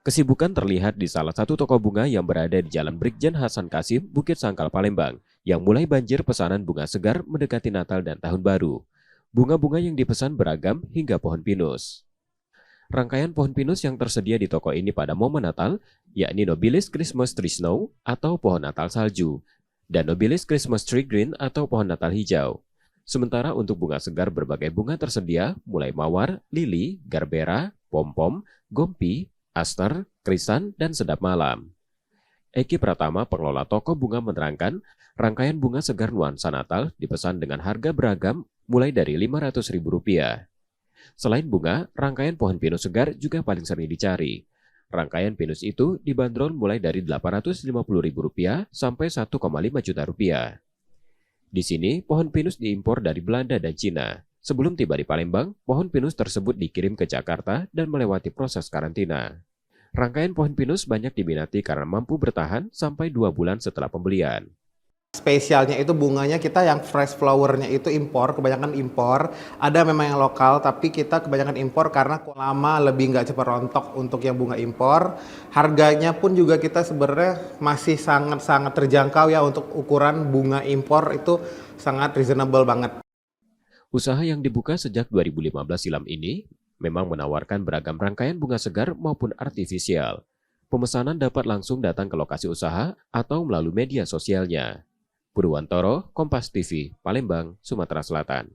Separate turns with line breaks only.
Kesibukan terlihat di salah satu toko bunga yang berada di Jalan Brigjen Hasan Kasim, Bukit Sangkal, Palembang, yang mulai banjir pesanan bunga segar mendekati Natal dan Tahun Baru. Bunga-bunga yang dipesan beragam hingga pohon pinus. Rangkaian pohon pinus yang tersedia di toko ini pada momen Natal, yakni Nobilis Christmas Tree Snow atau pohon Natal salju, dan Nobilis Christmas Tree Green atau pohon Natal hijau. Sementara untuk bunga segar berbagai bunga tersedia, mulai mawar, lili, garbera, pom-pom, gompi, aster, krisan, dan sedap malam. Eki Pratama, pengelola toko bunga menerangkan, rangkaian bunga segar nuansa Natal dipesan dengan harga beragam mulai dari Rp500.000. Selain bunga, rangkaian pohon pinus segar juga paling sering dicari. Rangkaian pinus itu dibanderol mulai dari Rp850.000 sampai Rp1,5 juta. Di sini, pohon pinus diimpor dari Belanda dan Cina. Sebelum tiba di Palembang, pohon pinus tersebut dikirim ke Jakarta dan melewati proses karantina. Rangkaian pohon pinus banyak diminati karena mampu bertahan sampai 2 bulan setelah pembelian.
Spesialnya itu bunganya kita yang fresh flowernya itu impor, kebanyakan impor. Ada memang yang lokal, tapi kita kebanyakan impor karena lama lebih nggak cepat rontok untuk yang bunga impor. Harganya pun juga kita sebenarnya masih sangat-sangat terjangkau ya untuk ukuran bunga impor itu sangat reasonable banget.
Usaha yang dibuka sejak 2015 silam ini memang menawarkan beragam rangkaian bunga segar maupun artifisial. Pemesanan dapat langsung datang ke lokasi usaha atau melalui media sosialnya. Purwantoro, Kompas TV, Palembang, Sumatera Selatan.